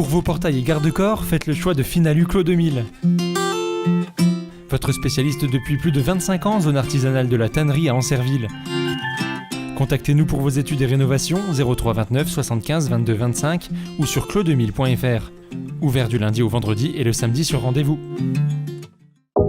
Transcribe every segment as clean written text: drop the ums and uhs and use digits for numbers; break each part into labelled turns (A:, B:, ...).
A: Pour vos portails et garde-corps, faites le choix de Finalu Clos 2000. Votre spécialiste depuis plus de 25 ans, zone artisanale de la tannerie à Ancerville. Contactez-nous pour vos études et rénovations 03 29 75 22 25 ou sur clos2000.fr. Ouvert du lundi au vendredi et le samedi sur rendez-vous.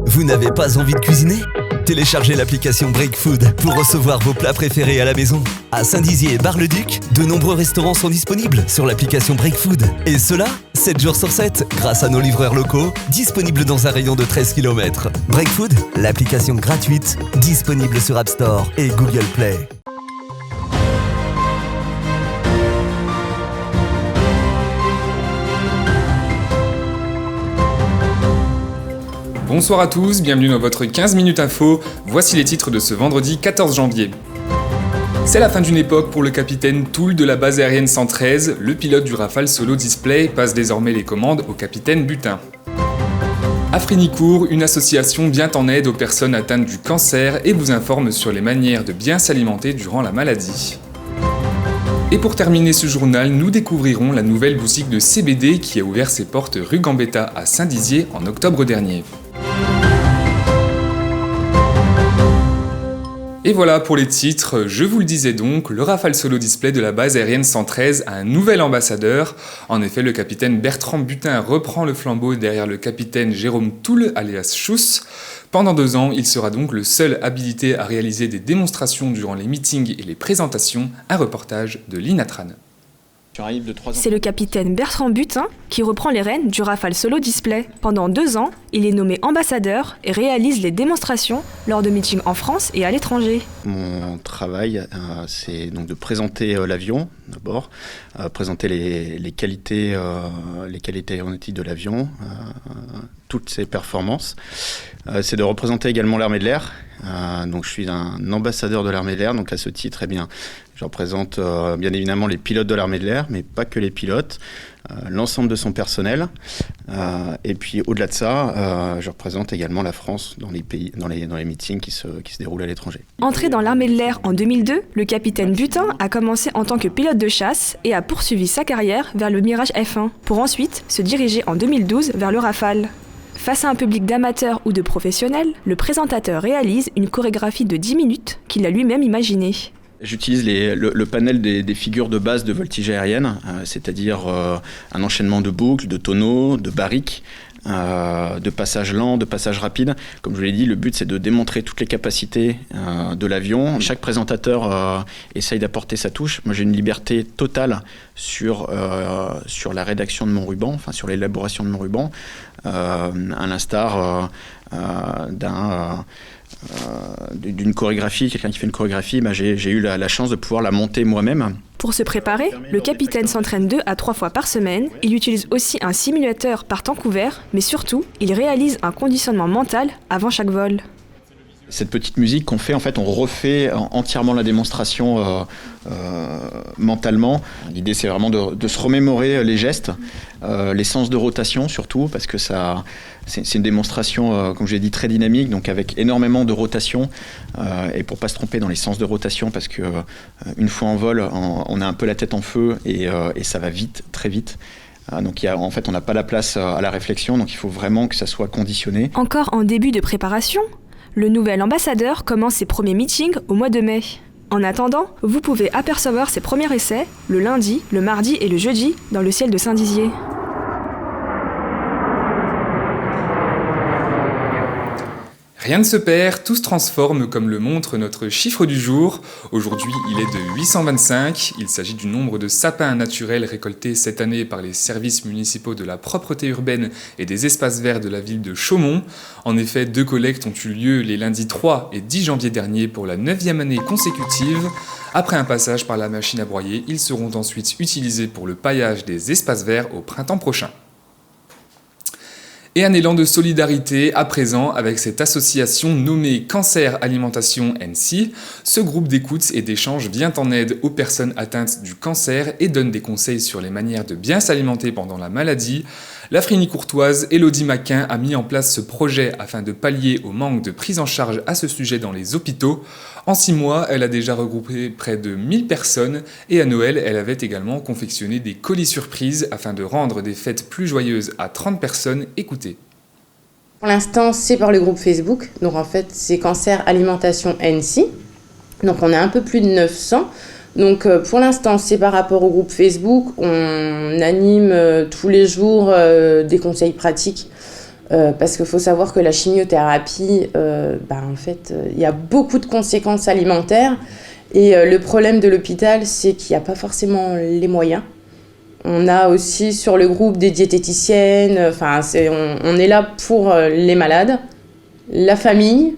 B: Vous n'avez pas envie de cuisiner ? Téléchargez l'application Break Food pour recevoir vos plats préférés à la maison. À Saint-Dizier et Bar-le-Duc, de nombreux restaurants sont disponibles sur l'application Break Food. Et cela, 7 jours sur 7, grâce à nos livreurs locaux, disponibles dans un rayon de 13 km. Break Food, l'application gratuite, disponible sur App Store et Google Play.
C: Bonsoir à tous, bienvenue dans votre 15 minutes info. Voici les titres de ce vendredi 14 janvier. C'est la fin d'une époque pour le capitaine Toul de la base aérienne 113. Le pilote du Rafale Solo Display passe désormais les commandes au capitaine Butin. Afrinicourt, une association vient en aide aux personnes atteintes du cancer et vous informe sur les manières de bien s'alimenter durant la maladie. Et pour terminer ce journal, nous découvrirons la nouvelle boutique de CBD qui a ouvert ses portes rue Gambetta à Saint-Dizier en octobre dernier. Et voilà pour les titres, je vous le disais donc, le Rafale Solo Display de la base aérienne 113 a un nouvel ambassadeur. En effet, le capitaine Bertrand Butin reprend le flambeau derrière le capitaine Jérôme Toul, alias Schuss. Pendant 2 ans, il sera donc le seul habilité à réaliser des démonstrations durant les meetings et les présentations. Un reportage de Lina Tran.
D: C'est le capitaine Bertrand Butin qui reprend les rênes du Rafale Solo Display. Pendant 2 ans, il est nommé ambassadeur et réalise les démonstrations lors de meetings en France et à l'étranger.
E: Mon travail, c'est donc de présenter l'avion d'abord, présenter les qualités aéronautiques de l'avion, toutes ses performances. C'est de représenter également l'armée de l'air. Donc je suis un ambassadeur de l'armée de l'air, donc à ce titre, eh bien, je représente bien évidemment les pilotes de l'armée de l'air, mais pas que les pilotes, l'ensemble de son personnel. Et puis au-delà de ça, je représente également la France dans les pays, dans les meetings qui se déroulent à l'étranger.
D: Entré dans l'armée de l'air en 2002, le capitaine Butin a commencé en tant que pilote de chasse et a poursuivi sa carrière vers le Mirage F1, pour ensuite se diriger en 2012 vers le Rafale. Face à un public d'amateurs ou de professionnels, le présentateur réalise une chorégraphie de 10 minutes qu'il a lui-même imaginée.
E: J'utilise le panel des figures de base de voltige aérienne, c'est-à-dire un enchaînement de boucles, de tonneaux, de barriques, de passages lents, de passages rapides. Comme je vous l'ai dit, le but c'est de démontrer toutes les capacités de l'avion. Chaque présentateur essaye d'apporter sa touche. Moi j'ai une liberté totale sur la rédaction de mon ruban, enfin sur l'élaboration de mon ruban, à l'instar d'une chorégraphie. Quelqu'un qui fait une chorégraphie, j'ai eu la chance de pouvoir la monter moi-même.
D: Pour se préparer, le capitaine s'entraîne 2 à 3 fois par semaine. Il utilise aussi un simulateur par temps couvert, mais surtout, il réalise un conditionnement mental avant chaque vol.
E: Cette petite musique qu'on fait, en fait, on refait entièrement la démonstration mentalement. L'idée, c'est vraiment de se remémorer les gestes, les sens de rotation surtout, parce que c'est une démonstration, comme je l'ai dit, très dynamique, donc avec énormément de rotation. Et pour pas se tromper dans les sens de rotation, parce que une fois en vol, on a un peu la tête en feu et ça va vite, très vite. Donc en fait, on n'a pas la place à la réflexion, donc il faut vraiment que ça soit conditionné.
D: Encore en début de préparation, le nouvel ambassadeur commence ses premiers meetings au mois de mai. En attendant, vous pouvez apercevoir ses premiers essais le lundi, le mardi et le jeudi dans le ciel de Saint-Dizier.
C: Rien ne se perd, tout se transforme comme le montre notre chiffre du jour. Aujourd'hui, il est de 825. Il s'agit du nombre de sapins naturels récoltés cette année par les services municipaux de la propreté urbaine et des espaces verts de la ville de Chaumont. En effet, 2 collectes ont eu lieu les lundis 3 et 10 janvier dernier pour la 9e année consécutive. Après un passage par la machine à broyer, ils seront ensuite utilisés pour le paillage des espaces verts au printemps prochain. Et un élan de solidarité à présent avec cette association nommée Cancer Alimentation NC. Ce groupe d'écoute et d'échange vient en aide aux personnes atteintes du cancer et donne des conseils sur les manières de bien s'alimenter pendant la maladie. La Frénie-Courtoise Élodie Maquin a mis en place ce projet afin de pallier au manque de prise en charge à ce sujet dans les hôpitaux. En 6 mois, elle a déjà regroupé près de 1000 personnes et à Noël, elle avait également confectionné des colis surprises afin de rendre des fêtes plus joyeuses à 30 personnes. Écoutez.
F: Pour l'instant, c'est par le groupe Facebook. Donc en fait, c'est Cancer Alimentation NC. Donc on est un peu plus de 900. Donc pour l'instant, c'est par rapport au groupe Facebook. On anime tous les jours des conseils pratiques parce qu'il faut savoir que la chimiothérapie, en fait, il y a beaucoup de conséquences alimentaires. Et le problème de l'hôpital, c'est qu'il n'y a pas forcément les moyens. On a aussi sur le groupe des diététiciennes. On est là pour les malades, la famille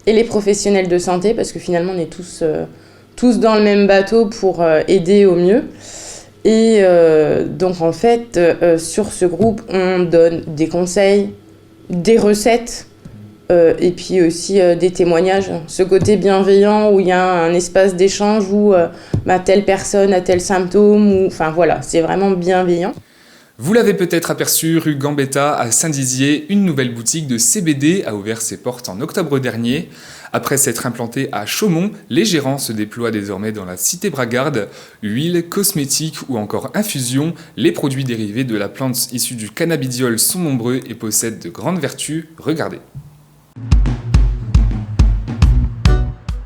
F: et les professionnels de santé parce que finalement, on est tous dans le même bateau pour aider au mieux. Et donc en fait, sur ce groupe, on donne des conseils, des recettes et puis aussi des témoignages. Ce côté bienveillant où il y a un espace d'échange où telle personne a tel symptôme. C'est vraiment bienveillant.
C: Vous l'avez peut-être aperçu, rue Gambetta à Saint-Dizier, une nouvelle boutique de CBD a ouvert ses portes en octobre dernier. Après s'être implanté à Chaumont, les gérants se déploient désormais dans la cité Bragarde. Huile, cosmétiques ou encore infusions, les produits dérivés de la plante issue du cannabidiol sont nombreux et possèdent de grandes vertus. Regardez.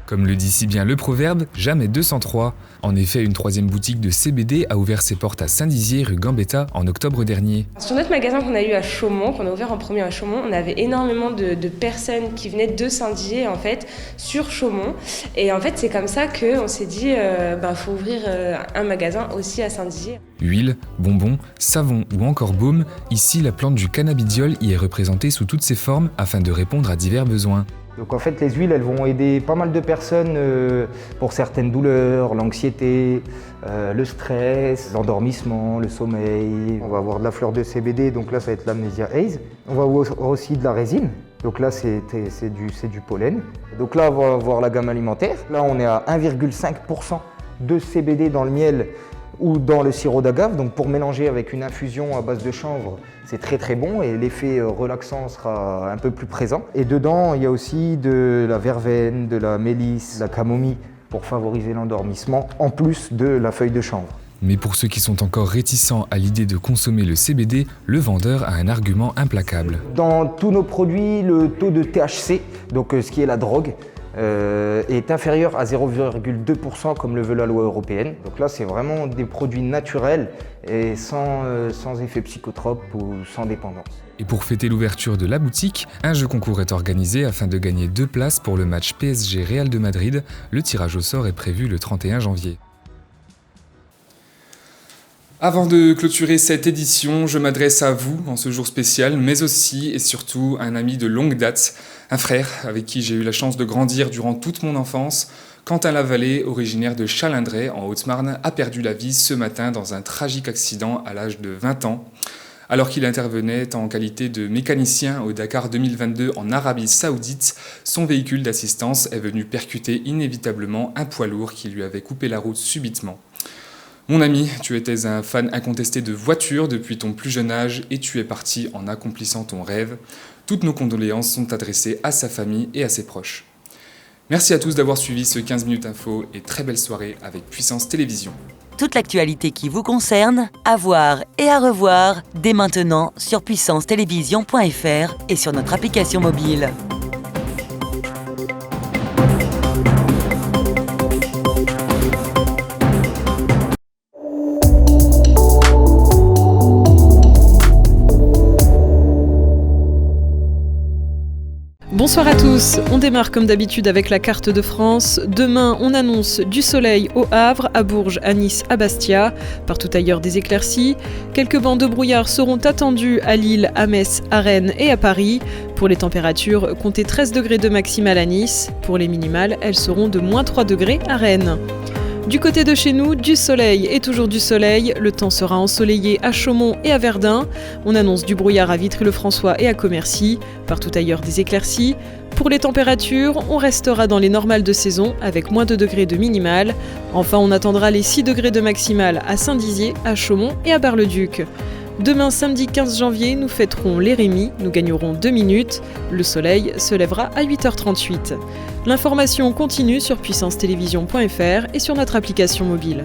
C: Comme le dit si bien le proverbe, jamais 203. En effet, une 3e boutique de CBD a ouvert ses portes à Saint-Dizier, rue Gambetta, en octobre dernier.
G: Sur notre magasin qu'on a eu à Chaumont, qu'on a ouvert en premier à Chaumont, on avait énormément de personnes qui venaient de Saint-Dizier, en fait, sur Chaumont. Et en fait, c'est comme ça qu'on s'est dit, faut ouvrir un magasin aussi à Saint-Dizier.
C: Huile, bonbons, savon ou encore baume, ici la plante du cannabidiol y est représentée sous toutes ses formes afin de répondre à divers besoins.
H: Donc en fait, les huiles, elles vont aider pas mal de personnes pour certaines douleurs, l'anxiété, le stress, l'endormissement, le sommeil. On va avoir de la fleur de CBD, donc là ça va être l'Amnesia haze. On va avoir aussi de la résine, donc là c'est du pollen. Donc là on va avoir la gamme alimentaire. Là on est à 1,5% de CBD dans le miel ou dans le sirop d'agave. Donc pour mélanger avec une infusion à base de chanvre, c'est très très bon et l'effet relaxant sera un peu plus présent. Et dedans, il y a aussi de la verveine, de la mélisse, de la camomille pour favoriser l'endormissement, en plus de la feuille de chanvre.
C: Mais pour ceux qui sont encore réticents à l'idée de consommer le CBD, le vendeur a un argument implacable.
H: Dans tous nos produits, le taux de THC, donc ce qui est la drogue, est inférieur à 0,2% comme le veut la loi européenne. Donc là, c'est vraiment des produits naturels et sans effet psychotrope ou sans dépendance.
C: Et pour fêter l'ouverture de la boutique, un jeu concours est organisé afin de gagner 2 places pour le match PSG Real de Madrid. Le tirage au sort est prévu le 31 janvier. Avant de clôturer cette édition, je m'adresse à vous en ce jour spécial, mais aussi et surtout à un ami de longue date, un frère avec qui j'ai eu la chance de grandir durant toute mon enfance. Quentin Lavallée, originaire de Chalindrey en Haute-Marne, a perdu la vie ce matin dans un tragique accident à l'âge de 20 ans. Alors qu'il intervenait en qualité de mécanicien au Dakar 2022 en Arabie Saoudite, son véhicule d'assistance est venu percuter inévitablement un poids lourd qui lui avait coupé la route subitement. Mon ami, tu étais un fan incontesté de voitures depuis ton plus jeune âge et tu es parti en accomplissant ton rêve. Toutes nos condoléances sont adressées à sa famille et à ses proches. Merci à tous d'avoir suivi ce 15 minutes info et très belle soirée avec Puissance Télévision.
I: Toute l'actualité qui vous concerne, à voir et à revoir dès maintenant sur puissancetélévision.fr et sur notre application mobile.
J: Bonsoir à tous, on démarre comme d'habitude avec la carte de France. Demain, on annonce du soleil au Havre, à Bourges, à Nice, à Bastia. Partout ailleurs, des éclaircies. Quelques bancs de brouillard seront attendus à Lille, à Metz, à Rennes et à Paris. Pour les températures, comptez 13 degrés de maximale à Nice. Pour les minimales, elles seront de moins 3 degrés à Rennes. Du côté de chez nous, du soleil et toujours du soleil. Le temps sera ensoleillé à Chaumont et à Verdun. On annonce du brouillard à Vitry-le-François et à Commercy. Partout ailleurs, des éclaircies. Pour les températures, on restera dans les normales de saison avec moins 2 degrés de minimale. Enfin, on attendra les 6 degrés de maximale à Saint-Dizier, à Chaumont et à Bar-le-Duc. Demain, samedi 15 janvier, nous fêterons l'Érémie, nous gagnerons 2 minutes. Le soleil se lèvera à 8h38. L'information continue sur puissancetélévision.fr et sur notre application mobile.